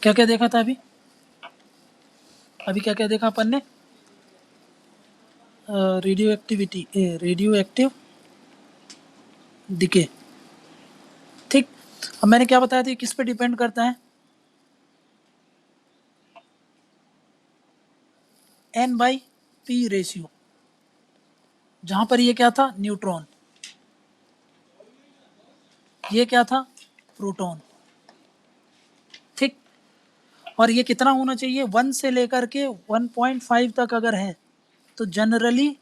क्या क्या देखा था अभी क्या क्या देखा अपन ने? Radio activity, radio active decay. ठीक, अब मैंने क्या बताया था, किस पे डिपेंड करता है? N/P रेशियो, जहां पर ये क्या था, न्यूट्रॉन, ये क्या था, प्रोटॉन। ठीक, और ये कितना होना चाहिए, 1 से लेकर के 1.5 तक अगर है तो जनरली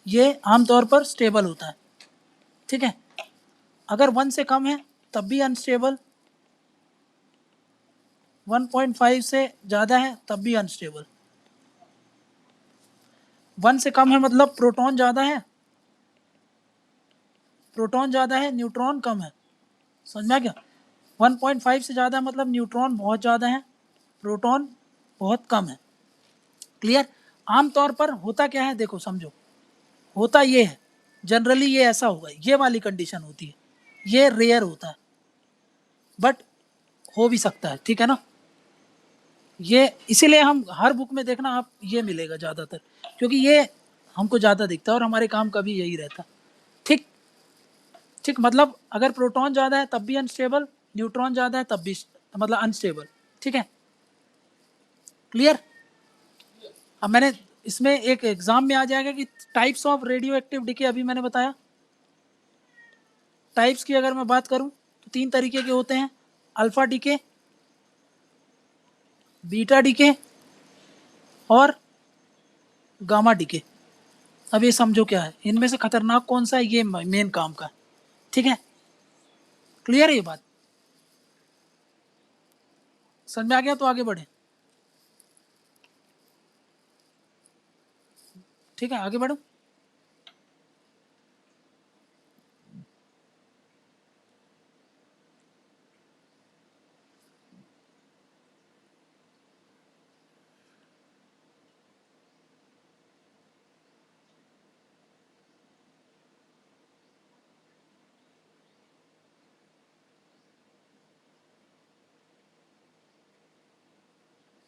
ये आमतौर पर स्टेबल होता है। ठीक है, अगर 1 से कम है तब भी अनस्टेबल, 1.5 से ज़्यादा है तब भी अनस्टेबल। 1 से कम है मतलब प्रोटॉन ज़्यादा है, न्यूट्रॉन कम है। समझ में आ गया? 1.5 से ज़्यादा मतलब न्यूट्रॉन बहुत ज़्यादा है, प्रोटॉन बहुत कम है। क्लियर? आमतौर पर होता क्या है, देखो समझो, होता ये है, जनरली ये ऐसा होगा, ये वाली कंडीशन होती है, ये रेयर होता है बट हो भी सकता है। ठीक है ना? ये इसीलिए हम हर बुक में देखना आप ये मिलेगा ज़्यादातर, क्योंकि ये हमको ज़्यादा दिखता है और हमारे काम का भी यही रहता। ठीक, ठीक, मतलब अगर प्रोटॉन ज़्यादा है तब भी अनस्टेबल, न्यूट्रॉन ज़्यादा है तब भी मतलब अनस्टेबल। ठीक है, क्लियर? अब मैंने इसमें एक एग्जाम में आ जाएगा कि types of radio active decay, अभी मैंने बताया। टाइप्स की अगर मैं बात करूं तो 3 तरीके के होते हैं, अल्फा डीके, बीटा डीके और गामा डीके। अब ये समझो क्या है, इनमें से खतरनाक कौन सा है, ये मेन काम का है। ठीक है, क्लियर है ये बात? समझ में आ गया तो आगे बढ़े। ठीक है, आगे बढ़ो।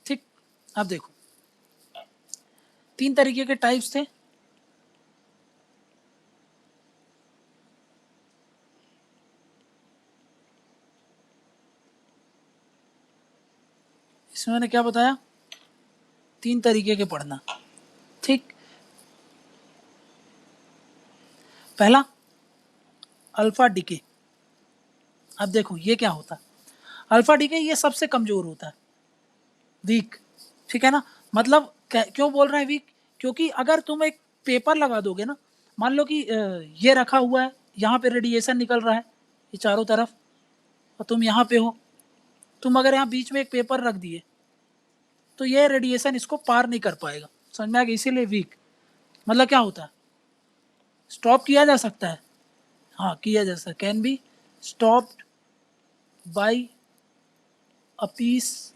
ठीक, अब देखो 3 तरीके के टाइप्स थे। इसमें मैंने क्या बताया, 3 तरीके के पढ़ना। ठीक, पहला अल्फा डीके। अब देखो ये क्या होता है, अल्फा डीके ये सबसे कमजोर होता है, वीक। ठीक है ना? मतलब क्यों बोल रहे हैं वीक, क्योंकि अगर तुम एक पेपर लगा दोगे ना, मान लो कि ये रखा हुआ है, यहाँ पे रेडिएशन निकल रहा है ये चारों तरफ, और तुम यहाँ पे हो, तुम अगर यहाँ बीच में एक पेपर रख दिए तो ये रेडिएशन इसको पार नहीं कर पाएगा। समझ में आ गया? इसीलिए वीक। मतलब क्या होता है, स्टॉप किया जा सकता है, हाँ किया जा सकता है, can be stopped by a piece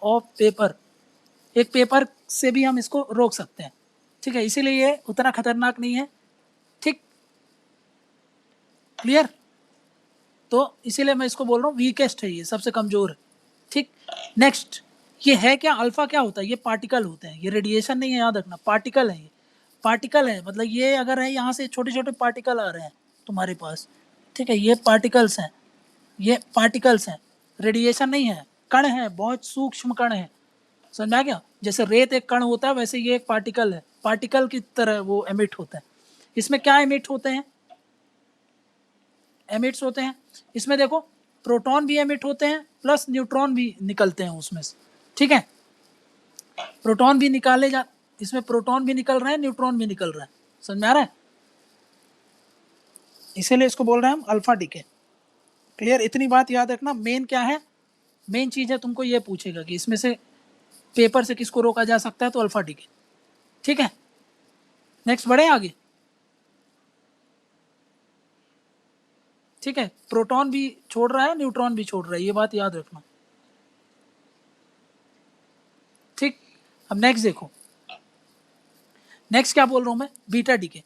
of paper, एक पेपर से भी हम इसको रोक सकते हैं। ठीक है, इसीलिए ये उतना खतरनाक नहीं है। ठीक, क्लियर? तो इसीलिए मैं इसको बोल रहा हूँ वीकेस्ट है, ये सबसे कमजोर है। ठीक, नेक्स्ट, ये है क्या, अल्फा क्या होता है, ये पार्टिकल होते हैं, ये रेडिएशन नहीं है, याद रखना, पार्टिकल है ये, पार्टिकल है, मतलब ये अगर है यहाँ से छोटे छोटे पार्टिकल आ रहे हैं तुम्हारे पास। ठीक है, ये पार्टिकल्स हैं, ये पार्टिकल्स हैं, रेडिएशन नहीं है, कण है, बहुत सूक्ष्म कण है। समझ में आ गया? जैसे रेत एक कण होता है, वैसे ये एक पार्टिकल है, पार्टिकल की तरह वो एमिट होता है। इसमें क्या एमिट होते हैं, एमिट्स होते हैं, इसमें देखो प्रोटॉन भी एमिट होते हैं प्लस न्यूट्रॉन भी निकलते हैं उसमें से। ठीक है, प्रोटॉन भी निकाले जा, इसमें प्रोटॉन भी निकल रहे हैं, न्यूट्रॉन भी निकल रहा है। समझ में आ रहा है? इसीलिए इसको बोल रहे हैं हम अल्फा डीके। क्लियर? इतनी बात याद रखना, मेन क्या है, मेन चीज है, तुमको ये पूछेगा कि इसमें से पेपर से किसको रोका जा सकता है, तो अल्फा डीके। ठीक है, नेक्स्ट बढ़े आगे। ठीक है, प्रोटॉन भी छोड़ रहा है, न्यूट्रॉन भी छोड़ रहा है, ये बात याद रखना। ठीक, अब नेक्स्ट देखो, नेक्स्ट क्या बोल रहा हूं मैं, बीटा डीके।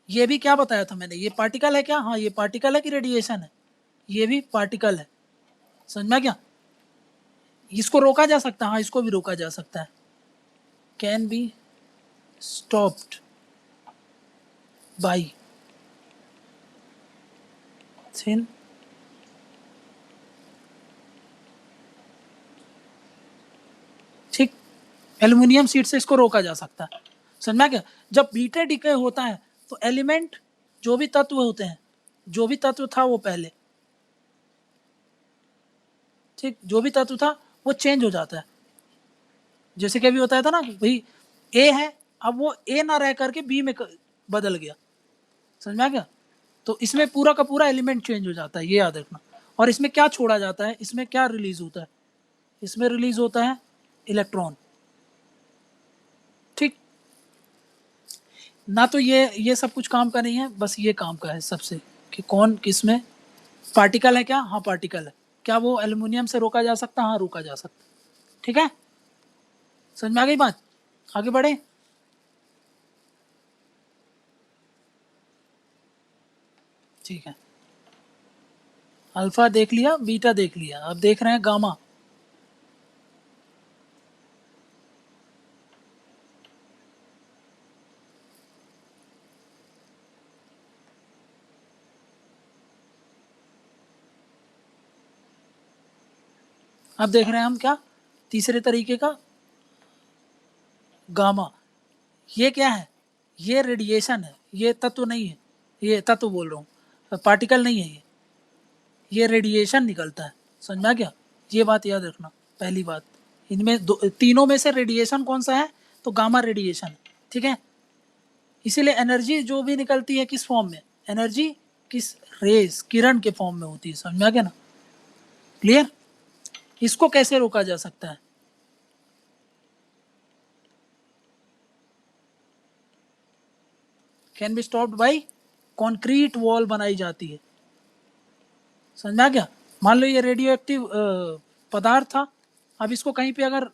ये भी क्या बताया था मैंने, ये पार्टिकल है क्या, हाँ ये पार्टिकल है कि रेडिएशन है, ये भी पार्टिकल है, समझ में आ गया। इसको रोका जा सकता है, हाँ इसको भी रोका जा सकता है, can be stopped by thin ठीक, एल्युमिनियम शीट से इसको रोका जा सकता है, समझ में आ गया। जब बीटा डिके होता है तो एलिमेंट जो भी तत्व होते हैं, जो भी तत्व था वो पहले, ठीक, जो भी तत्व था वो चेंज हो जाता है। जैसे कि अभी बताया था ना भाई ए है, अब वो ए ना रह करके बी में बदल गया, समझ में आ गया। तो इसमें पूरा का पूरा एलिमेंट चेंज हो जाता है, ये याद रखना। और इसमें क्या छोड़ा जाता है, इसमें क्या रिलीज होता है, इसमें रिलीज होता है इलेक्ट्रॉन, ठीक। ना तो ये सब कुछ काम का नहीं है, बस ये काम का है सबसे, कि कौन किस में पार्टिकल है, क्या, हाँ पार्टिकल है, क्या वो एल्युमिनियम से रोका जा सकता है, हाँ रोका जा सकता है, ठीक है। समझ में आ गई बात, आगे बढ़े। ठीक है, अल्फा देख लिया, बीटा देख लिया, अब देख रहे हैं गामा। अब देख रहे हैं हम क्या, तीसरे तरीके का गामा। ये क्या है, ये रेडिएशन है, ये तत्व नहीं है, ये तत्व बोल रहा हूँ, पार्टिकल नहीं है ये रेडिएशन निकलता है, समझ में आ गया। ये बात याद रखना, पहली बात। इनमें तीनों में से रेडिएशन कौन सा है, तो गामा रेडिएशन, ठीक है। इसीलिए एनर्जी जो भी निकलती है किस फॉर्म में, एनर्जी किस, रेज, किरण के फॉर्म में होती है, समझ में आ गया ना, क्लियर। इसको कैसे रोका जा सकता है, can be stopped by concrete wall बनाई जाती है, समझ में आ गया। मान लो ये रेडियो एक्टिव पदार्थ था, अब इसको कहीं पे अगर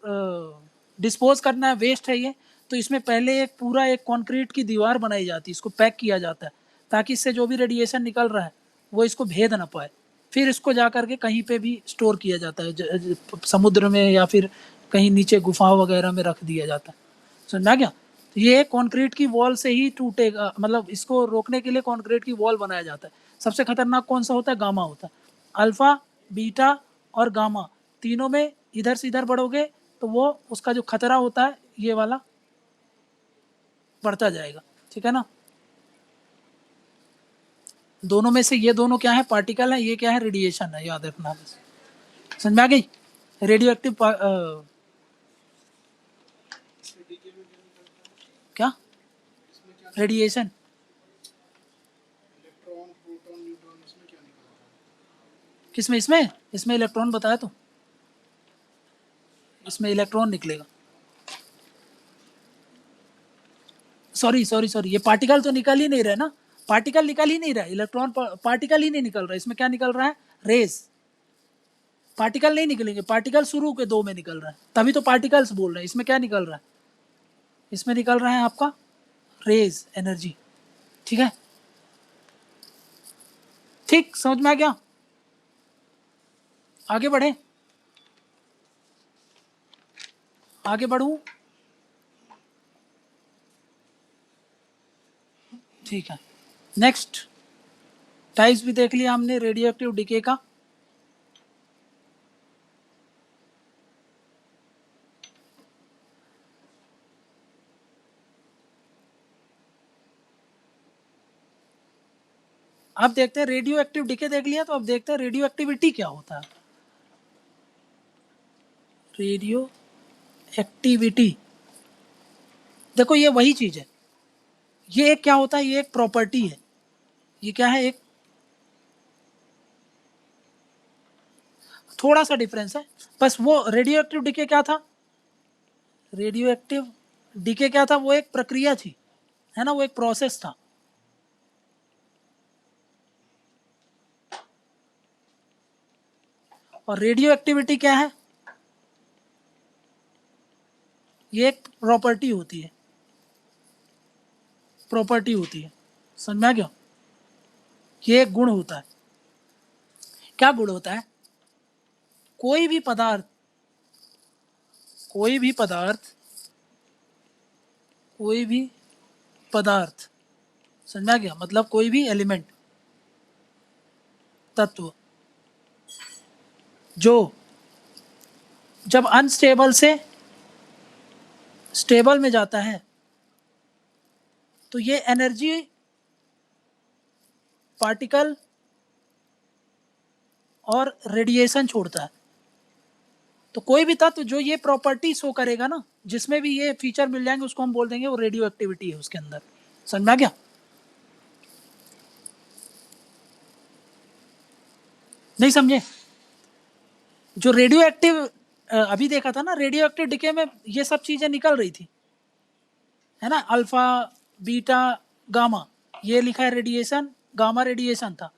डिस्पोज करना है, वेस्ट है ये, तो इसमें पहले एक पूरा एक कंक्रीट की दीवार बनाई जाती है, इसको पैक किया जाता है, ताकि इससे जो भी रेडिएशन निकल रहा है वो इसको भेद ना पाए। फिर इसको जा करके कहीं पे भी स्टोर किया जाता है, समुद्र में या फिर कहीं नीचे गुफा वगैरह में रख दिया जाता है, समझ में आ गया। तो ये कंक्रीट की वॉल से ही टूटेगा, मतलब इसको रोकने के लिए कंक्रीट की वॉल बनाया जाता है। सबसे खतरनाक कौन सा होता है, गामा होता है। अल्फा, बीटा और गामा तीनों में इधर से इधर बढ़ोगे तो वो उसका जो खतरा होता है ये वाला बढ़ता जाएगा, ठीक है ना। दोनों में से ये दोनों क्या है, पार्टिकल है, ये क्या है, रेडिएशन है, याद रखना बस। समझ में आ गई, रेडियो एक्टिव क्या, रेडिएशन, किसमें, इसमें इलेक्ट्रॉन बताया तो, इसमें इलेक्ट्रॉन निकलेगा। सॉरी, ये पार्टिकल तो निकल ही नहीं रहा ना, पार्टिकल निकल ही नहीं रहा, इलेक्ट्रॉन पार्टिकल ही नहीं निकल रहा, इसमें क्या निकल रहा है, रेस। पार्टिकल नहीं निकलेंगे, पार्टिकल शुरू के दो में निकल रहा है, तभी तो पार्टिकल्स बोल रहे हैं। इसमें क्या निकल रहा है, इसमें निकल रहा है आपका रेज, एनर्जी, ठीक है। ठीक, समझ में आ गया, आगे बढ़े, आगे बढ़ूं, ठीक है। नेक्स्ट टाइप्स भी देख लिया हमने रेडियो एक्टिव डिके का। अब देखते हैं रेडियो एक्टिव डिके देख लिया, तो अब देखते हैं रेडियो एक्टिविटी क्या होता है। रेडियो एक्टिविटी, देखो ये वही चीज है, ये एक क्या होता है, ये एक प्रॉपर्टी है, ये क्या है, एक थोड़ा सा डिफरेंस है बस। वो रेडियो एक्टिव डिके क्या था, रेडियो एक्टिव डिके क्या था, वो एक प्रक्रिया थी, है ना, वो एक प्रोसेस था। और रेडियो एक्टिविटी क्या है, ये एक प्रॉपर्टी होती है, प्रॉपर्टी होती है, समझ में आ गया, ये एक गुण होता है। क्या गुण होता है? कोई भी पदार्थ, कोई भी पदार्थ, कोई भी पदार्थ, समझा गया? मतलब कोई भी एलिमेंट, तत्व, जो जब अनस्टेबल से स्टेबल में जाता है तो ये एनर्जी पार्टिकल और रेडिएशन छोड़ता है। तो कोई भी तत्व जो ये प्रॉपर्टी शो करेगा ना, जिसमें भी ये फीचर मिल जाएंगे, उसको हम बोल देंगे वो रेडियो एक्टिविटी है उसके अंदर। समझ में आ गया? नहीं समझे? जो रेडियो एक्टिव अभी देखा था ना, रेडियो एक्टिव डिके में ये सब चीजें निकल रही थी, है ना? अल्फा, बीटा, गामा, ये लिखा है रेडिएशन, गामा रेडिएशन था,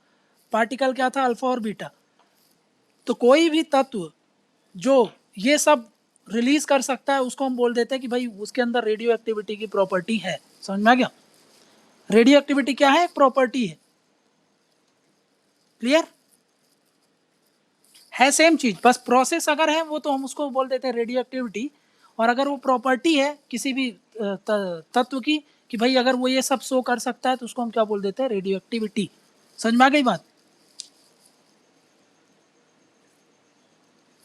पार्टिकल क्या था? अल्फा और बीटा। तो कोई भी तत्व जो ये सब रिलीज कर सकता है उसको हम बोल देते हैं कि भाई उसके अंदर रेडियो एक्टिविटी की प्रॉपर्टी है। समझ में आ गया? रेडियो एक्टिविटी क्या है? एक प्रॉपर्टी है। क्लियर है? सेम चीज, बस प्रोसेस अगर है वो तो हम उसको बोल देते हैं रेडियो एक्टिविटी, और अगर वो प्रॉपर्टी है किसी भी तत्व की कि भाई अगर वो ये सब शो कर सकता है तो उसको हम क्या बोल देते हैं? Radio activity. समझ में आ गई बात?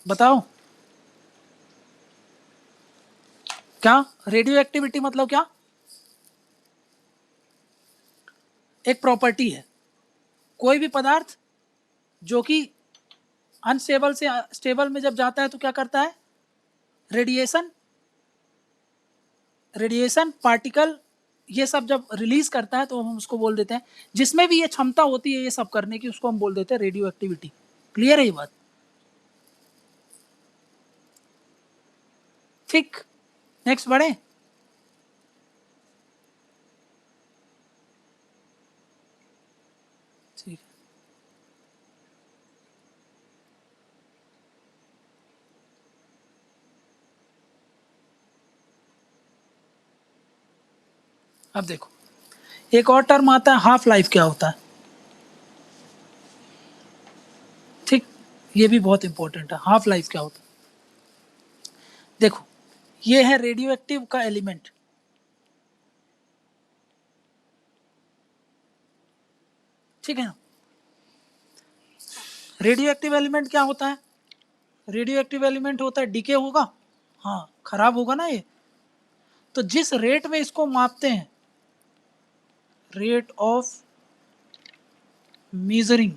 बताओ क्या रेडियो एक्टिविटी मतलब क्या? एक प्रॉपर्टी है, कोई भी पदार्थ जो कि अनस्टेबल से स्टेबल में जब जाता है तो क्या करता है? रेडिएशन, पार्टिकल, ये सब जब रिलीज करता है तो हम उसको बोल देते हैं, जिसमें भी ये क्षमता होती है ये सब करने की, उसको हम बोल देते हैं रेडियो एक्टिविटी। क्लियर है ये बात? ठीक, नेक्स्ट बढ़े। ठीक है, अब देखो एक और टर्म आता है हाफ लाइफ। क्या होता है? ठीक, ये भी बहुत इंपॉर्टेंट है। हाफ लाइफ क्या होता है? देखो ये है रेडियो एक्टिव का एलिमेंट, ठीक है ना? रेडियो एक्टिव एलिमेंट क्या होता है? रेडियो एक्टिव एलिमेंट होता है डीके होगा, हाँ खराब होगा ना ये। तो जिस रेट में इसको मापते हैं, रेट ऑफ मेजरिंग,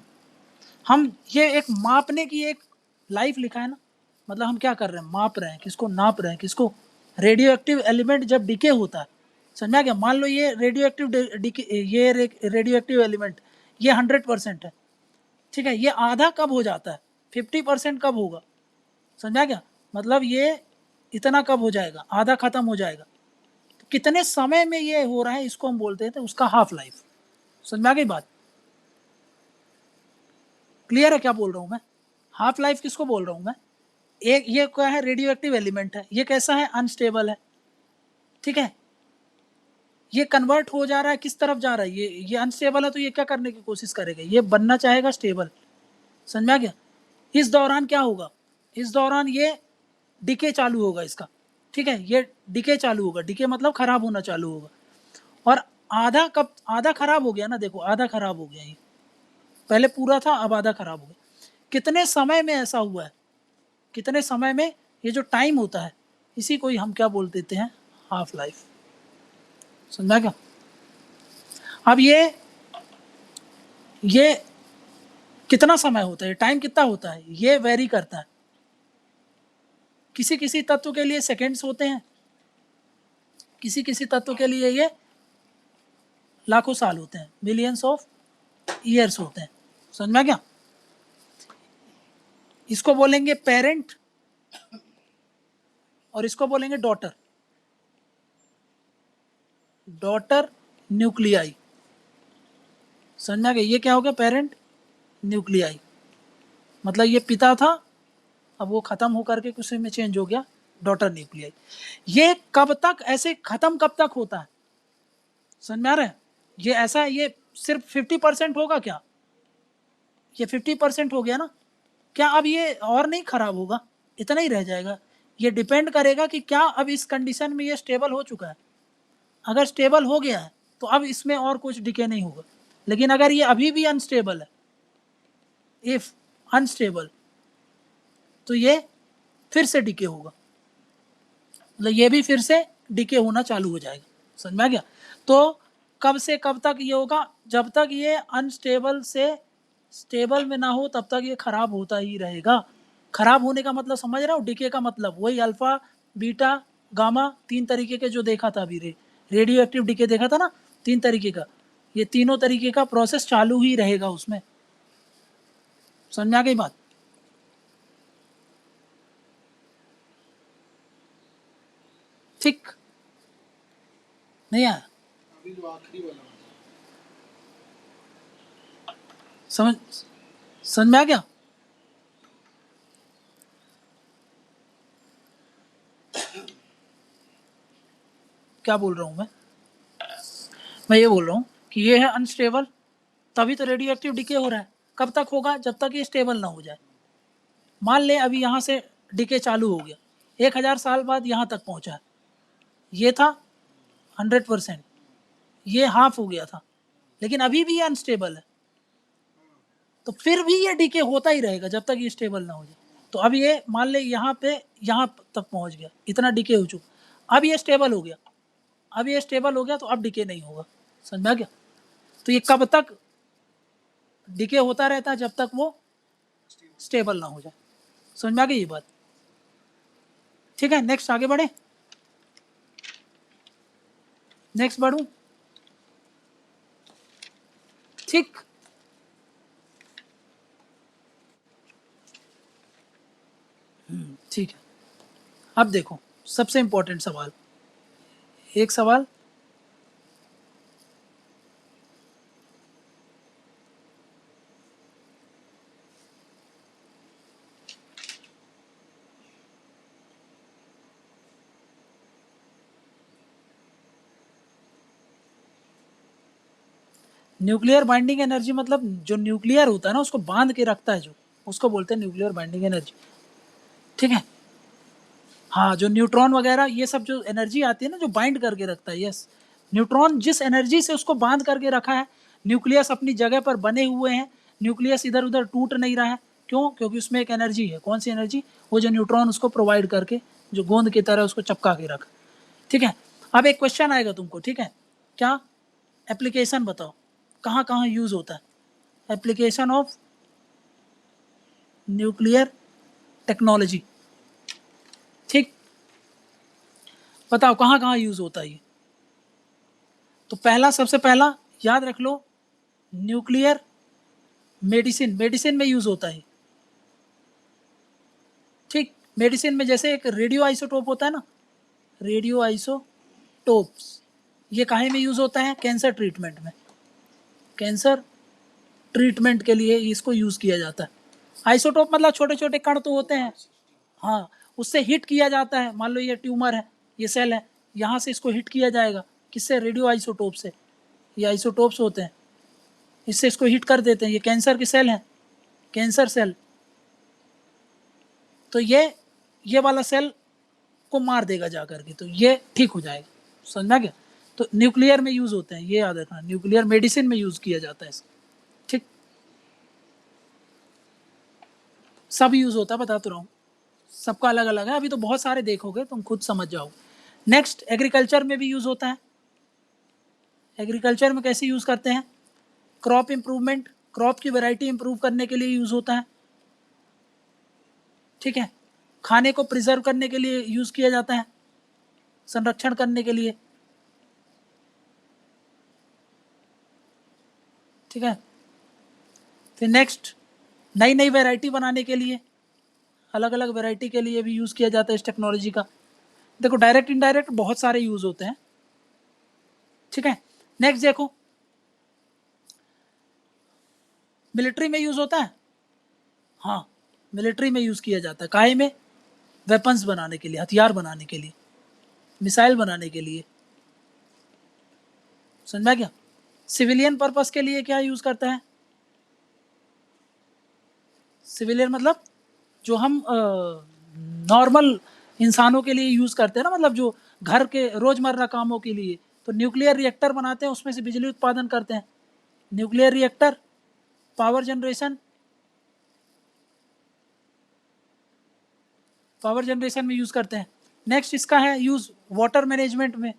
हम ये एक मापने की एक लाइफ लिखा है ना, मतलब हम क्या कर रहे हैं? माप रहे हैं किसको? नाप रहे हैं किसको? रेडियो एक्टिव एलिमेंट जब डिके होता है, समझा क्या? मान लो ये रेडियो एक्टिव डिके, ये रेडियो एक्टिव एलिमेंट ये 100% है, ठीक है? ये आधा कब हो जाता है? 50% कब होगा? समझा क्या? मतलब ये इतना कब हो जाएगा? आधा खत्म हो जाएगा। तो कितने समय में ये हो रहा है, इसको हम बोलते हैं तो उसका हाफ लाइफ। समझ में आ गई बात? क्लियर है क्या बोल रहा हूँ मैं? हाफ लाइफ किसको बोल रहा हूँ मैं? एक ये क्या है? रेडियो एक्टिव एलिमेंट है, ये कैसा है? अनस्टेबल है, ठीक है? ये कन्वर्ट हो जा रहा है, किस तरफ जा रहा है? ये अनस्टेबल है तो ये क्या करने की कोशिश करेगा? ये बनना चाहेगा स्टेबल। समझ में आ गया? इस दौरान क्या होगा? इस दौरान ये डिके चालू होगा इसका, ठीक है? ये डिके चालू होगा, डिके मतलब खराब होना चालू होगा। और आधा कब? आधा खराब हो गया ना, देखो आधा खराब हो गया, ये पहले पूरा था अब आधा खराब हो गया। कितने समय में ऐसा हुआ है? कितने समय में? ये जो टाइम होता है इसी को ही हम क्या बोल देते हैं? Half life. समझा क्या? अब ये कितना समय होता है? टाइम कितना होता है? ये वेरी करता है, किसी किसी तत्व के लिए सेकेंड्स होते हैं, किसी किसी तत्व के लिए ये लाखों साल होते हैं, मिलियंस ऑफ ईयर्स होते हैं। समझ में क्या? इसको बोलेंगे पेरेंट और इसको बोलेंगे डॉटर, डॉटर न्यूक्लियाई। समझ में आ गया? ये क्या हो गया? पेरेंट न्यूक्लियाई, मतलब ये पिता था, अब वो खत्म होकर के किसी में चेंज हो गया, डॉटर न्यूक्लियाई। ये कब तक ऐसे खत्म कब तक होता है? समझ में आ रहा है? ये ऐसा है, ये सिर्फ 50% होगा क्या? ये 50% हो गया ना, क्या अब ये और नहीं खराब होगा, इतना ही रह जाएगा? ये डिपेंड करेगा कि क्या अब इस कंडीशन में ये स्टेबल हो चुका है। अगर स्टेबल हो गया है तो अब इसमें और कुछ डिके नहीं होगा, लेकिन अगर ये अभी भी अनस्टेबल है, इफ अनस्टेबल, तो ये फिर से डिके होगा, मतलब ये भी फिर से डिके होना चालू हो जाएगा। समझ में आ गया? तो कब से कब तक ये होगा? जब तक ये अनस्टेबल से स्टेबल में ना हो तब तक ये खराब होता ही रहेगा। खराब होने का मतलब समझ रहा हो? डिके का मतलब वही अल्फा बीटा गामा, 3 तरीके के जो देखा था अभी, रेडियो एक्टिव डिके देखा था ना, 3 तरीके का, ये तीनों तरीके का प्रोसेस चालू ही रहेगा उसमें। समझ में आ गई बात? ठीक नहीं आया? अभी जो आखिरी वाला समझ में आ गया? क्या बोल रहा हूँ मैं ये बोल रहा हूँ कि ये है अनस्टेबल, तभी तो रेडियो एक्टिव डिके हो रहा है। कब तक होगा? जब तक ये स्टेबल ना हो जाए। मान ले अभी यहाँ से डिके चालू हो गया, 1000 साल बाद यहाँ तक पहुँचा, ये था 100%, ये हाफ हो गया था, लेकिन अभी भी ये अनस्टेबल है, तो फिर भी ये डिके होता ही रहेगा जब तक ये स्टेबल ना हो जाए। तो अब ये मान ले यहाँ पे यहाँ तक पहुँच गया, इतना डिके हो चुका, अब ये स्टेबल हो गया, अब ये स्टेबल हो गया तो अब डिके नहीं होगा। समझ में आ गया? तो ये कब तक डिके होता रहता है? जब तक वो स्टेबल ना हो जाए। समझ में आ गई ये बात? ठीक है, नेक्स्ट आगे बढ़े, नेक्स्ट बढ़ूं? ठीक, ठीक है। अब देखो सबसे इंपॉर्टेंट सवाल, एक सवाल न्यूक्लियर बाइंडिंग एनर्जी, मतलब जो न्यूक्लियर होता है ना उसको बांध के रखता है, जो उसको बोलते हैं न्यूक्लियर बाइंडिंग एनर्जी। ठीक है, हाँ, जो न्यूट्रॉन वगैरह ये सब जो एनर्जी आती है ना जो बाइंड करके रखता है, यस, न्यूट्रॉन जिस एनर्जी से उसको बांध करके रखा है, न्यूक्लियस अपनी जगह पर बने हुए हैं, न्यूक्लियस इधर उधर टूट नहीं रहा है, क्यों? क्योंकि उसमें एक एनर्जी है। कौन सी एनर्जी? वो जो न्यूट्रॉन उसको प्रोवाइड करके जो गोंद की तरह उसको चपका के रखा। ठीक है, अब एक क्वेश्चन आएगा तुमको, ठीक है, क्या? एप्लीकेशन बताओ, कहाँ कहाँ यूज होता है एप्लीकेशन ऑफ न्यूक्लियर टेक्नोलॉजी? ठीक, बताओ कहाँ कहाँ यूज होता है ये? तो पहला, सबसे पहला याद रख लो, न्यूक्लियर मेडिसिन, मेडिसिन में यूज होता है। ठीक, मेडिसिन में जैसे एक रेडियो आइसोटोप होता है ना, रेडियो आइसोटोप्स, ये काहे में यूज होता है? कैंसर ट्रीटमेंट में, कैंसर ट्रीटमेंट के लिए इसको यूज किया जाता है। आइसोटोप मतलब छोटे छोटे कण तो होते हैं, हाँ, उससे हिट किया जाता है। मान लो ये ट्यूमर है, ये सेल है, यहाँ से इसको हिट किया जाएगा, किससे? रेडियो आइसोटोप से। ये आइसोटोप्स होते हैं, इससे इसको हिट कर देते हैं। ये कैंसर की सेल है, कैंसर सेल, तो ये वाला सेल को मार देगा जा करके, तो ये ठीक हो जाएगा। समझ गया? तो न्यूक्लियर में यूज होते हैं, ये याद रखना, न्यूक्लियर मेडिसिन में यूज किया जाता है इसका। ठीक, सब यूज होता है, बता तो रहा हूँ, सबका अलग अलग है, अभी तो बहुत सारे देखोगे तुम खुद समझ जाओ। नेक्स्ट, एग्रीकल्चर में भी यूज होता है। एग्रीकल्चर में कैसे यूज करते हैं? क्रॉप इंप्रूवमेंट, क्रॉप की वैरायटी इंप्रूव करने के लिए यूज होता है। ठीक है, खाने को प्रिजर्व करने के लिए यूज किया जाता है, संरक्षण करने के लिए। ठीक है, फिर नेक्स्ट, नई नई वैरायटी बनाने के लिए, अलग अलग वैरायटी के लिए भी यूज किया जाता है इस टेक्नोलॉजी का। देखो डायरेक्ट इनडायरेक्ट बहुत सारे यूज होते हैं। ठीक है, नेक्स्ट देखो, मिलिट्री में यूज होता है। हाँ, मिलिट्री में यूज किया जाता है, काहे में? वेपन्स बनाने के लिए, हथियार बनाने के लिए, मिसाइल बनाने के लिए। समझ में आ गया? सिविलियन पर्पस के लिए क्या यूज करता है? सिविलियन मतलब जो हम नॉर्मल इंसानों के लिए यूज़ करते हैं ना, मतलब जो घर के रोज़मर्रा कामों के लिए, तो न्यूक्लियर रिएक्टर बनाते हैं, उसमें से बिजली उत्पादन करते हैं। Nuclear reactor, power generation, power generation में यूज़ करते हैं। नेक्स्ट इसका है यूज़ वाटर मैनेजमेंट में।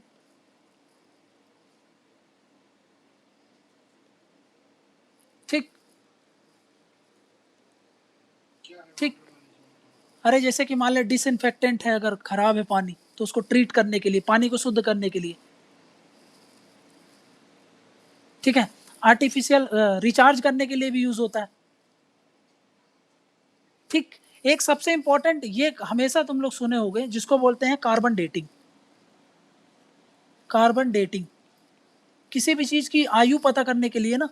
ठीक ठीक। अरे जैसे कि मान ले डिसइंफेक्टेंट है, अगर ख़राब है पानी तो उसको ट्रीट करने के लिए, पानी को शुद्ध करने के लिए। ठीक है। आर्टिफिशियल रिचार्ज करने के लिए भी यूज़ होता है। ठीक। एक सबसे इंपॉर्टेंट, ये हमेशा तुम लोग सुने होंगे, जिसको बोलते हैं कार्बन डेटिंग। कार्बन डेटिंग किसी भी चीज़ की आयु पता करने के लिए ना।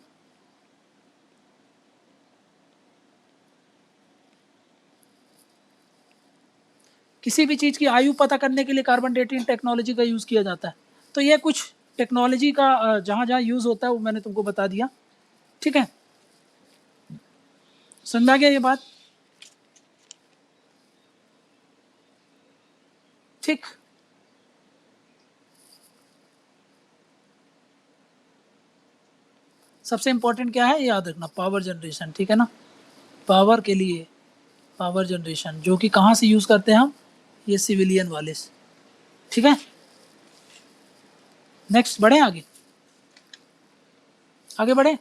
किसी भी चीज़ की आयु पता करने के लिए कार्बन डेटिंग टेक्नोलॉजी का यूज़ किया जाता है। तो ये कुछ टेक्नोलॉजी का जहाँ जहाँ यूज़ होता है वो मैंने तुमको बता दिया। ठीक है, समझ आ गया ये बात? ठीक। सबसे इंपॉर्टेंट क्या है, याद रखना, पावर जनरेशन। ठीक है ना, पावर के लिए पावर जनरेशन, जो कि कहाँ से यूज़ करते हैं हम, ये सिविलियन वाले से। ठीक है, नेक्स्ट बढ़े आगे, आगे बढ़े।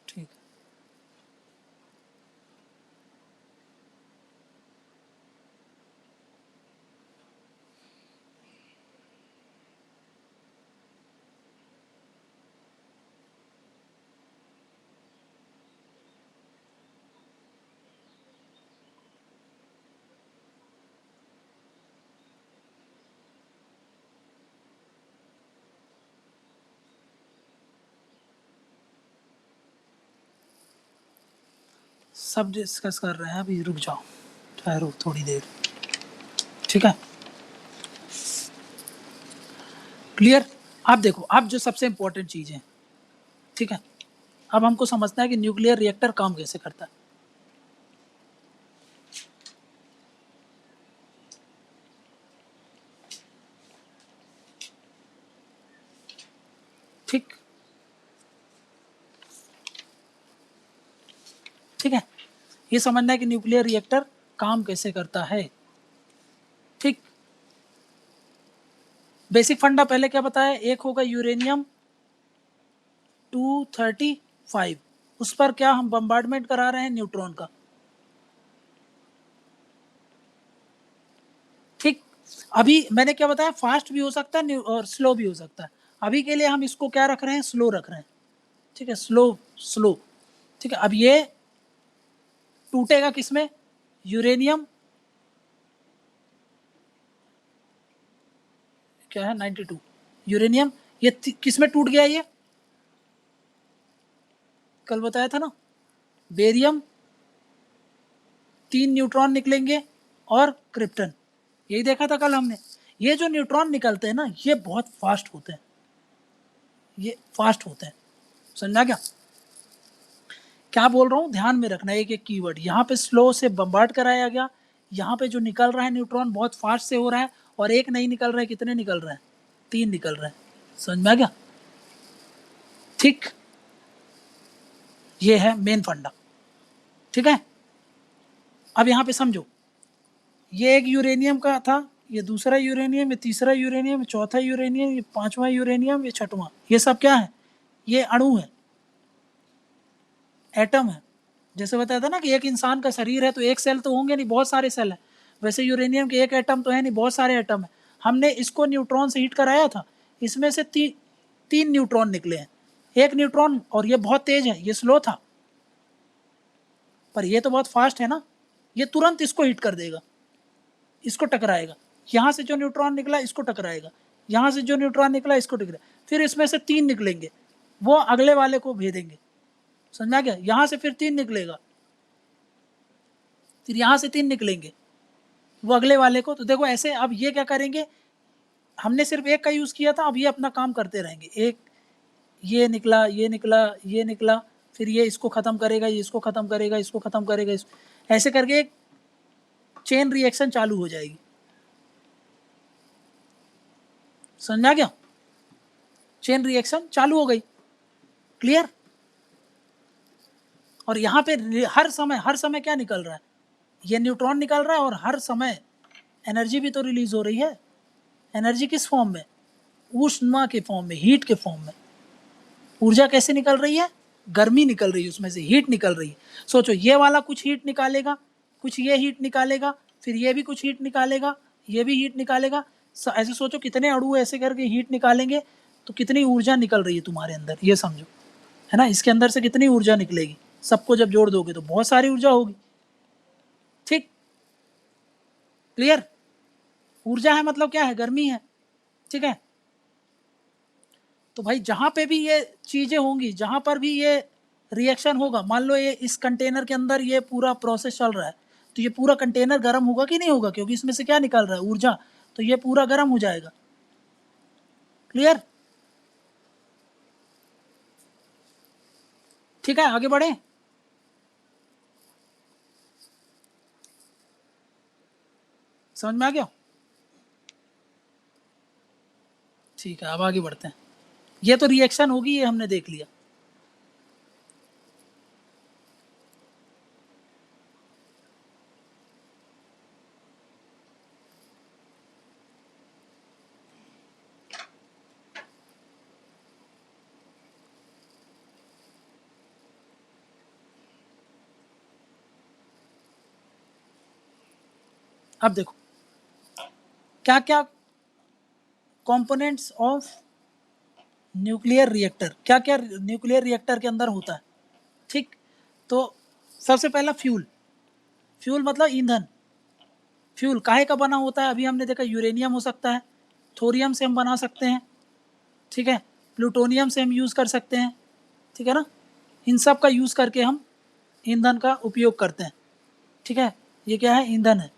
ठीक। सब डिस्कस कर रहे हैं, अभी रुक जाओ, ठहरो थोड़ी देर। ठीक है, क्लियर? अब देखो, अब जो सबसे इंपॉर्टेंट चीज़ है, ठीक है, अब हमको समझना है कि न्यूक्लियर रिएक्टर काम कैसे करता है। ठीक, ठीक है, ये समझना है कि न्यूक्लियर रिएक्टर काम कैसे करता है। ठीक, बेसिक फंडा पहले क्या बताया, एक होगा यूरेनियम 235, उस पर क्या हम बम्बार्डमेंट करा रहे हैं, न्यूट्रॉन का। ठीक, अभी मैंने क्या बताया, फास्ट भी हो सकता है और स्लो भी हो सकता है। अभी के लिए हम इसको क्या रख रहे हैं, स्लो रख रहे हैं। ठीक है, स्लो स्लो। ठीक है, अब ये टूटेगा किसमें, यूरेनियम क्या है 92, यूरेनियम, ये किसमें टूट गया, ये कल बताया था ना, बेरियम 3 न्यूट्रॉन निकलेंगे और क्रिप्टन, यही देखा था कल हमने। ये जो न्यूट्रॉन निकलते हैं ना, ये बहुत फास्ट होते हैं, ये फास्ट होते हैं। समझा क्या, क्या बोल रहा हूँ, ध्यान में रखना एक एक कीवर्ड। यहाँ पे स्लो से बम्बार्ड कराया गया, यहाँ पे जो निकल रहा है न्यूट्रॉन बहुत फास्ट से हो रहा है, और एक नहीं निकल रहा है, कितने निकल रहे हैं, 3 निकल रहे हैं। समझ में आ गया? ठीक, ये है मेन फंडा। ठीक है, अब यहाँ पे समझो, ये एक यूरेनियम का था, ये दूसरा यूरेनियम, ये तीसरा यूरेनियम, ये चौथा यूरेनियम, ये पांचवा यूरेनियम, ये छठवां, ये सब क्या है, ये अणु है, एटम है। जैसे बताया था ना कि एक इंसान का शरीर है तो एक सेल तो होंगे नहीं, बहुत सारे सेल हैं। वैसे यूरेनियम के एक एटम तो है नहीं, बहुत सारे एटम है। हमने इसको न्यूट्रॉन से हीट कराया था, इसमें से 3 न्यूट्रॉन निकले हैं। एक न्यूट्रॉन, और ये बहुत तेज है, ये स्लो था, पर ये तो बहुत फास्ट है ना, ये तुरंत इसको हिट कर देगा, इसको टकराएगा। यहाँ से जो न्यूट्रॉन निकला इसको टकराएगा, यहाँ से जो न्यूट्रॉन निकला इसको टकराएगा, फिर इसमें से 3 निकलेंगे, वो अगले वाले को भेदेंगे। समझ में आ गया? यहाँ से फिर 3 निकलेगा, फिर यहाँ से 3 निकलेंगे, वो अगले वाले को। तो देखो ऐसे, अब ये क्या करेंगे, हमने सिर्फ एक का यूज़ किया था, अब ये अपना काम करते रहेंगे। एक ये निकला, ये निकला, ये निकला, फिर ये इसको ख़त्म करेगा, ये इसको ख़त्म करेगा, इसको ख़त्म करेगा, ऐसे करके एक चेन रिएक्शन चालू हो जाएगी। समझ में आ गया? चेन रिएक्शन चालू हो गई। क्लियर? और यहाँ पे हर समय क्या निकल रहा है? ये न्यूट्रॉन निकल रहा है और हर समय एनर्जी भी तो रिलीज हो रही है। एनर्जी किस फॉर्म में? ऊष्मा के फॉर्म में, हीट के फॉर्म में। ऊर्जा कैसे निकल रही है? गर्मी निकल रही है, उसमें से हीट निकल रही है। सोचो, ये वाला कुछ हीट निकालेगा, कुछ ये हीट निकालेगा, फिर ये भी कुछ हीट निकालेगा, ये भी हीट निकालेगा। ऐसे सोचो कितने अणु ऐसे करके हीट निकालेंगे तो कितनी ऊर्जा निकल रही है तुम्हारे अंदर, ये समझो, है ना। इसके अंदर से कितनी ऊर्जा निकलेगी, सबको जब जोड़ दोगे तो बहुत सारी ऊर्जा होगी। ठीक? क्लियर? ऊर्जा है मतलब क्या है? गर्मी है। ठीक है? तो भाई जहाँ पे भी ये चीज़ें होंगी, जहाँ पर भी ये रिएक्शन होगा, मान लो ये इस कंटेनर के अंदर ये पूरा प्रोसेस चल रहा है, तो ये पूरा कंटेनर गर्म होगा कि नहीं होगा? क्योंकि इसमें से क्या निकल रहा है? ऊर्जा। तो ये पूरा गर्म हो जाएगा। क्लियर? ठीक है, आगे बढ़े। समझ में आ गया? ठीक है, अब आगे बढ़ते हैं। ये तो रिएक्शन होगी, ये हमने देख लिया। अब देखो क्या क्या कंपोनेंट्स ऑफ न्यूक्लियर रिएक्टर, क्या क्या न्यूक्लियर रिएक्टर के अंदर होता है। ठीक? तो सबसे पहला फ्यूल। फ्यूल मतलब ईंधन। फ्यूल काहे का बना होता है? अभी हमने देखा यूरेनियम हो सकता है, थोरियम से हम बना सकते हैं, ठीक है, प्लूटोनियम से हम यूज़ कर सकते हैं, ठीक है ना। इन सब का यूज़ करके हम ईंधन का उपयोग करते हैं। ठीक है, ये क्या है? ईंधन है।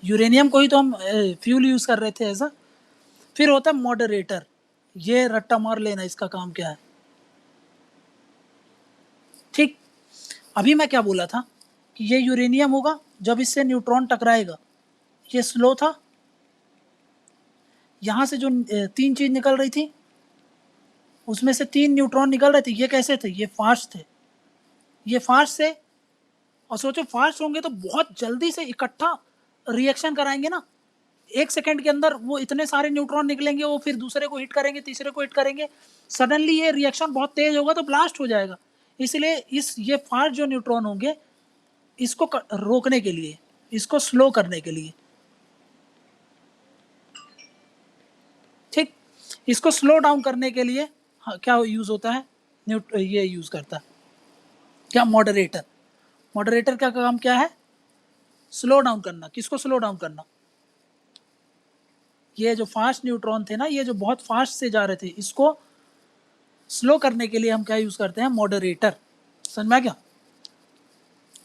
यूरेनियम को ही तो हम फ्यूल यूज़ कर रहे थे ऐसा। फिर होता है मॉडरेटर। ये रट्टा मार लेना, इसका काम क्या है। ठीक? अभी मैं क्या बोला था कि ये यूरेनियम होगा, जब इससे न्यूट्रॉन टकराएगा, ये स्लो था, यहाँ से जो तीन चीज़ निकल रही थी उसमें से तीन न्यूट्रॉन निकल रहे थे, ये कैसे थे? ये फास्ट थे। ये फास्ट थे, और सोचो फास्ट होंगे तो बहुत जल्दी से इकट्ठा रिएक्शन कराएंगे ना। एक सेकंड के अंदर वो इतने सारे न्यूट्रॉन निकलेंगे, वो फिर दूसरे को हिट करेंगे, तीसरे को हिट करेंगे, सडनली ये रिएक्शन बहुत तेज होगा तो ब्लास्ट हो जाएगा। इसलिए ये फास्ट जो न्यूट्रॉन होंगे, इसको रोकने के लिए, इसको स्लो करने के लिए, ठीक, इसको स्लो डाउन करने के लिए क्या यूज़ होता है? ये यूज़ करता है क्या? मॉडरेटर। मॉडरेटर का काम क्या है? स्लो डाउन करना। किसको स्लो डाउन करना? ये जो फास्ट न्यूट्रॉन थे ना, ये जो बहुत फास्ट से जा रहे थे, इसको स्लो करने के लिए हम क्या यूज़ करते हैं? मॉडरेटर। समझ में आ गया?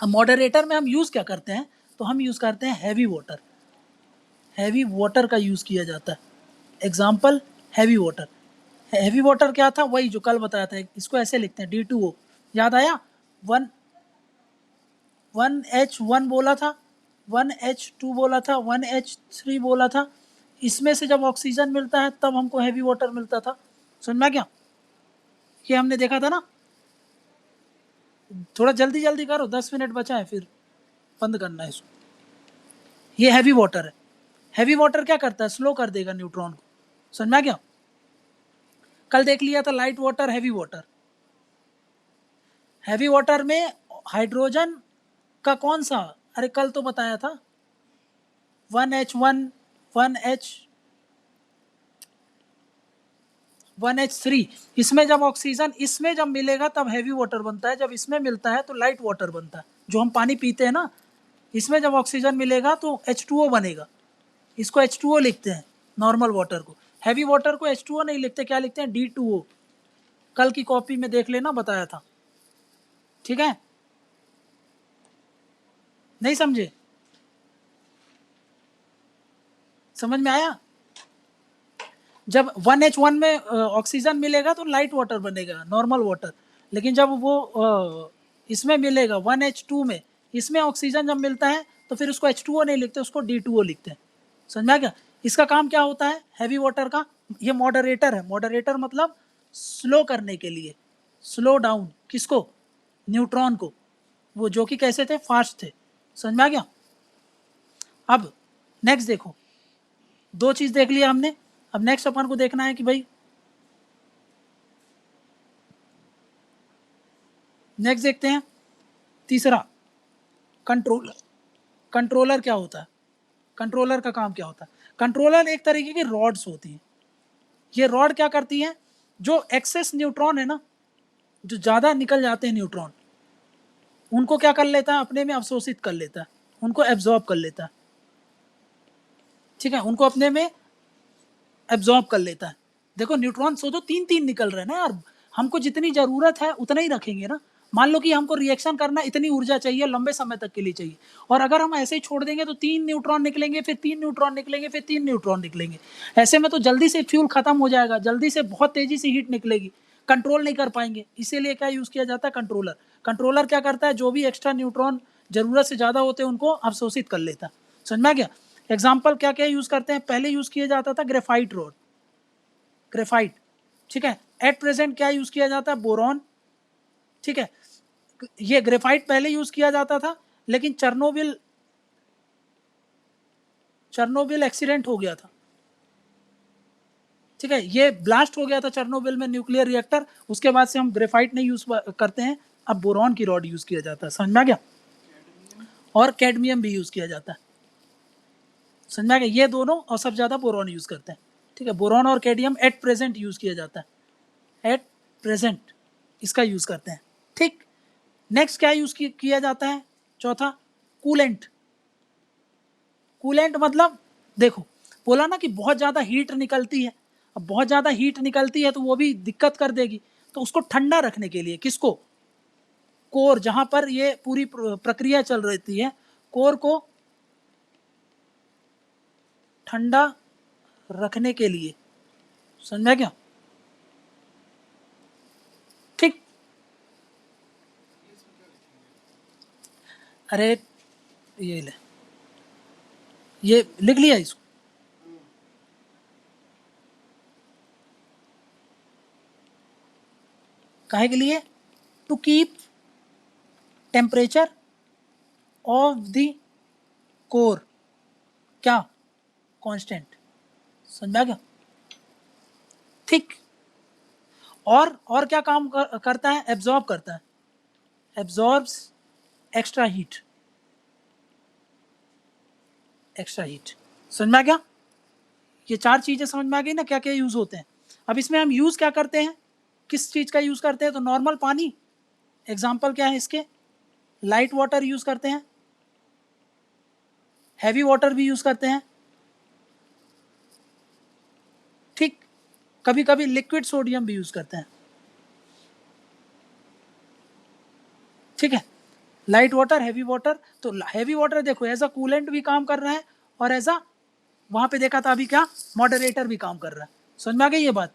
अब मॉडरेटर में हम यूज़ क्या करते हैं? तो हम यूज़ करते हैं हैवी वाटर। हैवी वाटर का यूज़ किया जाता है। Example, heavy water. Heavy water क्या था? वही जो कल बताया था, इसको ऐसे लिखते हैं D2O। याद आया? 1H1 बोला था, 1H2 बोला था, 1H3 बोला था। इसमें से जब ऑक्सीजन मिलता है तब हमको हैवी वाटर मिलता था। समझ में आ गया? ये हमने देखा था ना। थोड़ा जल्दी जल्दी करो, 10 मिनट बचा है, फिर बंद करना है इसको। ये हैवी वाटर है। हैवी वाटर क्या करता है? स्लो कर देगा न्यूट्रॉन को। समझ में आ गया? कल देख लिया था light water, heavy water. Heavy water में हाइड्रोजन का कौन सा? अरे कल तो बताया था 1H1, 1H3। इसमें जब ऑक्सीजन इसमें जब मिलेगा तब हैवी वाटर बनता है, जब इसमें मिलता है तो लाइट वाटर बनता है। जो हम पानी पीते हैं ना, इसमें जब ऑक्सीजन मिलेगा तो H2O बनेगा। इसको H2O लिखते हैं, नॉर्मल वाटर को। हैवी वाटर को H2O नहीं लिखते, क्या लिखते हैं? D2O। कल की कॉपी में देख लेना, बताया था। ठीक है? नहीं समझे? समझ में आया? जब 1H1 में ऑक्सीजन मिलेगा तो लाइट वाटर बनेगा, नॉर्मल वाटर। लेकिन जब वो इसमें मिलेगा 1H2 में, इसमें ऑक्सीजन जब मिलता है तो फिर उसको H2O नहीं लिखते, उसको D2O लिखते हैं। समझ में आ गया? इसका काम क्या होता है हैवी वाटर का? ये मॉडरेटर है। मॉडरेटर मतलब स्लो करने के लिए, स्लो डाउन किसको? न्यूट्रॉन को। वो जो कि कैसे थे? फास्ट थे। समझ में आ गया? अब नेक्स्ट देखो, दो चीज देख लिया हमने। अब नेक्स्ट अपन को देखना है कि भाई नेक्स्ट देखते हैं तीसरा, कंट्रोलर। कंट्रोलर क्या होता है? कंट्रोलर का काम क्या होता है? कंट्रोलर एक तरीके की रॉड्स होती हैं। ये रॉड क्या करती हैं? जो एक्सेस न्यूट्रॉन है ना, जो ज़्यादा निकल जाते हैं न्यूट्रॉन, उनको क्या कर लेता है? अपने में अवशोषित कर लेता है, उनको एब्जॉर्ब कर लेता है। ठीक है, उनको अपने में एब्जॉर्ब कर लेता है। देखो न्यूट्रॉन सोचो 3-3 निकल रहे हैं ना यार, हमको जितनी ज़रूरत है उतना ही रखेंगे ना। मान लो कि हमको रिएक्शन करना, इतनी ऊर्जा चाहिए, लंबे समय तक के लिए चाहिए, और अगर हम ऐसे ही छोड़ देंगे तो 3 न्यूट्रॉन निकलेंगे, फिर 3 न्यूट्रॉन निकलेंगे, फिर 3 न्यूट्रॉन निकलेंगे। ऐसे में तो जल्दी से फ्यूल खत्म हो जाएगा, जल्दी से बहुत तेजी से हीट निकलेगी, कंट्रोल नहीं कर पाएंगे। इसीलिए क्या यूज़ किया जाता है? कंट्रोलर। कंट्रोलर क्या करता है? जो भी एक्स्ट्रा न्यूट्रॉन ज़रूरत से ज़्यादा होते हैं उनको अवशोषित कर लेता है। समझ में आ गया? एग्जाम्पल क्या क्या यूज़ करते हैं? पहले यूज़ किया जाता था ग्रेफाइट रॉड, ग्रेफाइट। ठीक है, एट प्रेजेंट क्या यूज किया जाता है? बोरॉन। ठीक है, ये ग्रेफाइट पहले यूज किया जाता था, लेकिन चर्नोबिल एक्सीडेंट हो गया था। ठीक है, ये ब्लास्ट हो गया था चर्नोबिल में न्यूक्लियर रिएक्टर, उसके बाद से हम ग्रेफाइट नहीं यूज करते हैं, अब बोरॉन की रॉड यूज किया जाता है। समझ में आ गया? और कैडमियम भी यूज किया जाता है। समझ में आ गया? ये दोनों, और सब ज्यादा बोरॉन यूज करते हैं। ठीक है, बोरॉन और कैडमियम एट प्रेजेंट यूज किया जाता है, एट प्रेजेंट इसका यूज करते हैं। ठीक, नेक्स्ट क्या यूज किया जाता है? चौथा, कूलेंट। कूलेंट मतलब देखो, बोला ना कि बहुत ज़्यादा हीट निकलती है। अब बहुत ज़्यादा हीट निकलती है तो वो भी दिक्कत कर देगी, तो उसको ठंडा रखने के लिए किसको? कोर, जहां पर ये पूरी प्रक्रिया चल रही है, कोर को ठंडा रखने के लिए। समझ में क्या? ठीक, अरे ये ले, ये लिख लिया इसको। काहे के लिए? To keep temperature of the core क्या? कांस्टेंट। समझ में आ गया? ठीक, और क्या काम करता है? एब्जॉर्ब करता है, absorbs extra heat, extra heat. समझ में आ गया? ये चार चीजें समझ में आ गई ना, क्या क्या यूज होते हैं। अब इसमें हम यूज क्या करते हैं? किस चीज का यूज करते हैं? तो नॉर्मल पानी, एग्जाम्पल क्या है इसके? लाइट वाटर यूज करते हैं, हैवी वाटर भी यूज करते हैं। ठीक, कभी कभी लिक्विड सोडियम भी यूज करते हैं। ठीक है, लाइट वाटर, हैवी वाटर। तो हैवी वाटर देखो एज अ कूलेंट भी काम कर रहा है, और एज अ, वहां पे देखा था अभी क्या, मॉडरेटर भी काम कर रहा है। समझ में आ गई ये बात?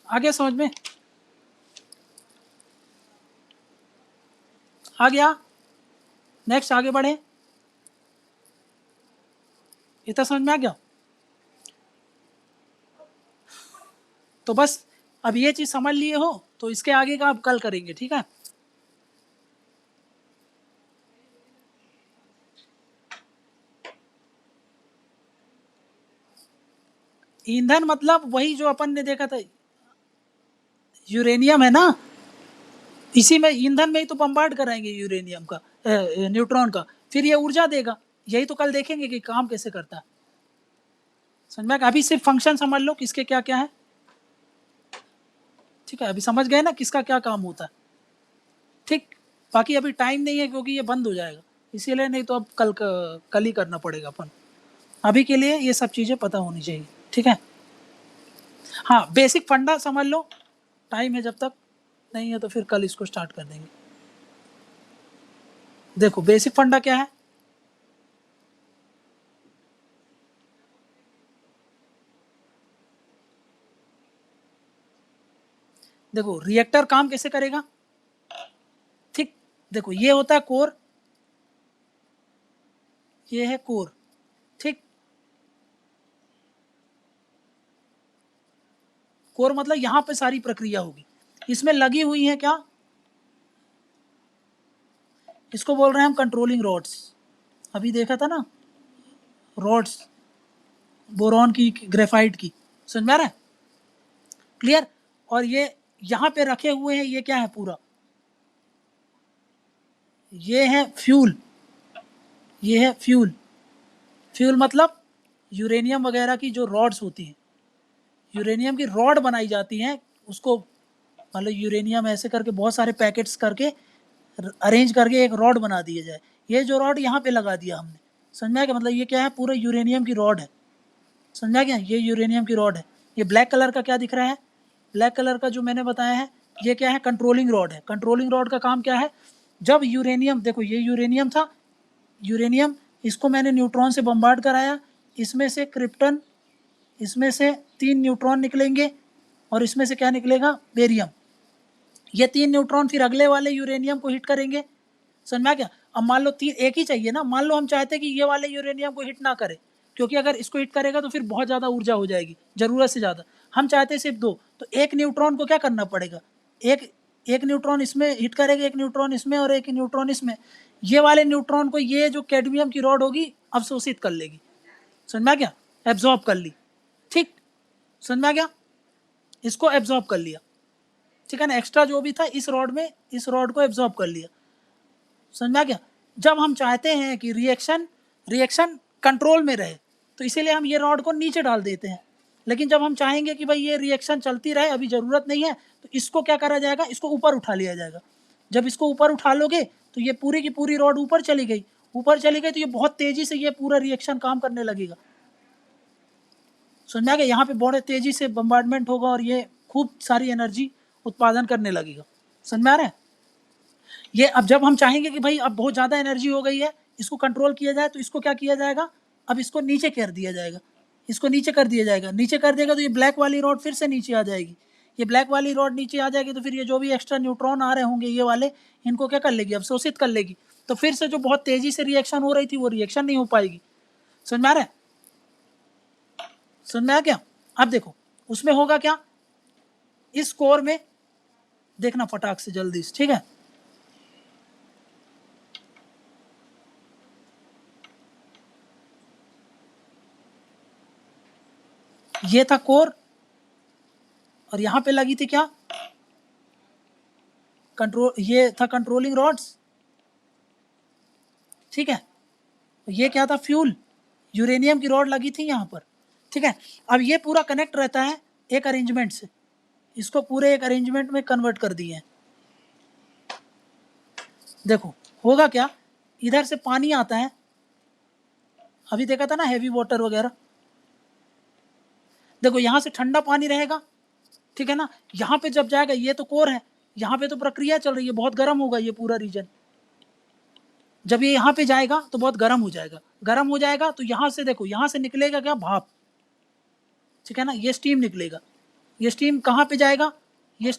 आगे समझ में आ गया? नेक्स्ट आगे बढ़े, इतना समझ में आ गया? तो बस अब ये चीज समझ लिए हो तो इसके आगे का अब कल करेंगे। ठीक है, ईंधन मतलब वही जो अपन ने देखा था, यूरेनियम है ना, इसी में ईंधन में ही तो बम्बार्ड कराएंगे यूरेनियम का, न्यूट्रॉन का, फिर ये ऊर्जा देगा। यही तो कल देखेंगे कि काम कैसे करता है। समझ में? अभी सिर्फ फंक्शन समझ लो किसके क्या क्या है। ठीक है, अभी समझ गए ना किसका क्या काम होता है। ठीक, बाकी अभी टाइम नहीं है क्योंकि ये बंद हो जाएगा, इसीलिए, नहीं तो अब कल ही करना पड़ेगा अपन। अभी के लिए ये सब चीज़ें पता होनी चाहिए। ठीक है, हाँ बेसिक फंडा समझ लो, टाइम है जब तक, नहीं है तो फिर कल इसको स्टार्ट कर देंगे। देखो बेसिक फंडा क्या है? देखो रिएक्टर काम कैसे करेगा, ठीक, देखो ये होता है कोर, ये है कोर, ठीक, कोर मतलब यहां पे सारी प्रक्रिया होगी, इसमें लगी हुई है क्या, इसको बोल रहे हैं हम कंट्रोलिंग रॉड्स, अभी देखा था ना रॉड्स, बोरॉन की, ग्रेफाइट की, समझ में आ रहा है, क्लियर। और ये यहां पे रखे हुए हैं, ये क्या है पूरा, ये है फ्यूल, ये है फ्यूल, फ्यूल मतलब यूरेनियम वगैरह की जो रॉड्स होती हैं, यूरेनियम की रॉड बनाई जाती हैं, उसको मतलब यूरेनियम ऐसे करके बहुत सारे पैकेट्स करके अरेंज करके एक रॉड बना दिया जाए, ये जो रॉड यहाँ पे लगा दिया हमने, समझ में आ गया, मतलब ये क्या है, पूरा यूरेनियम की रॉड है, समझ में आ गया, ये यूरेनियम की रॉड है। ये ब्लैक कलर का क्या दिख रहा है, ब्लैक कलर का जो मैंने बताया है, ये क्या है, कंट्रोलिंग रॉड है। कंट्रोलिंग रॉड का काम क्या है, जब यूरेनियम, देखो ये यूरेनियम था, यूरेनियम, इसको मैंने न्यूट्रॉन से बम्बार्ड कराया, इसमें से क्रिप्टन, इसमें से 3 न्यूट्रॉन निकलेंगे और इसमें से क्या निकलेगा, बेरियम, ये 3 न्यूट्रॉन फिर अगले वाले यूरेनियम को हिट करेंगे, समझ में आ गया। अब मान लो 3 एक ही चाहिए ना, मान लो हम चाहते हैं कि ये वाले यूरेनियम को हिट ना करे, क्योंकि अगर इसको हिट करेगा तो फिर बहुत ज़्यादा ऊर्जा हो जाएगी, ज़रूरत से ज़्यादा, हम चाहते हैं सिर्फ 2, तो एक न्यूट्रॉन को क्या करना पड़ेगा, एक न्यूट्रॉन इसमें हिट करेगा, एक न्यूट्रॉन इसमें और एक न्यूट्रॉन इसमें, ये वाले न्यूट्रॉन को ये जो कैडमियम की रॉड होगी अवशोषित कर लेगी, समझ में आ गया, एब्जॉर्ब कर ली, ठीक, समझ में आ गया, इसको एब्जॉर्ब कर लिया, ठीक है ना, एक्स्ट्रा जो भी था इस रॉड में, इस रॉड को एब्जॉर्ब कर लिया, समझ में आ गया। जब हम चाहते हैं कि रिएक्शन कंट्रोल में रहे, तो इसीलिए हम ये रॉड को नीचे डाल देते हैं, लेकिन जब हम चाहेंगे कि भाई ये रिएक्शन चलती रहे, अभी ज़रूरत नहीं है, तो इसको क्या करा जाएगा, इसको ऊपर उठा लिया जाएगा। जब इसको ऊपर उठा लोगे तो ये पूरी की पूरी रॉड ऊपर चली गई, ऊपर चली गई तो ये बहुत तेज़ी से ये पूरा रिएक्शन काम करने लगेगा, समझ में आ गया, यहाँ पे बहुत तेज़ी से बम्बार्डमेंट होगा और ये खूब सारी एनर्जी उत्पादन करने लगेगा, समझ में आ रहा है। ये अब जब हम चाहेंगे कि भाई अब बहुत ज़्यादा एनर्जी हो गई है, इसको कंट्रोल किया जाए, तो इसको क्या किया जाएगा, अब इसको नीचे कर दिया जाएगा, इसको नीचे कर दिया जाएगा, नीचे कर देगा तो ये ब्लैक वाली रॉड फिर से नीचे आ जाएगी, ये ब्लैक वाली रॉड नीचे आ जाएगी, तो फिर ये जो भी एक्स्ट्रा न्यूट्रॉन आ रहे होंगे ये वाले, इनको क्या कर लेगी, अवशोषित कर लेगी, तो फिर से जो बहुत तेज़ी से रिएक्शन हो रही थी वो रिएक्शन नहीं हो पाएगी, समझ में आ रहा है, समझ में आ गया। अब देखो उसमें होगा क्या, इस कोर में देखना फटाक से जल्दी से, ठीक है, ये था कोर और यहां पे लगी थी क्या, कंट्रोल, ये था कंट्रोलिंग रॉड्स, ठीक है, ये क्या था, फ्यूल, यूरेनियम की रॉड लगी थी यहाँ पर, ठीक है। अब ये पूरा कनेक्ट रहता है एक अरेंजमेंट से, इसको पूरे एक अरेंजमेंट में कन्वर्ट कर दिए हैं। देखो होगा क्या, इधर से पानी आता है, अभी देखा था ना हैवी वाटर वगैरह, देखो यहाँ से ठंडा पानी रहेगा, ठीक है ना, यहाँ पे जब जाएगा, ये तो कोर है, यहाँ पे तो प्रक्रिया चल रही है, बहुत गर्म होगा ये पूरा रीजन, जब ये यहाँ पे जाएगा तो बहुत गर्म हो जाएगा, गर्म हो जाएगा तो यहाँ से देखो, यहाँ से निकलेगा क्या, भाप, ठीक है ना, ये स्टीम निकलेगा, ये स्टीम कहाँ पे जाएगा, ये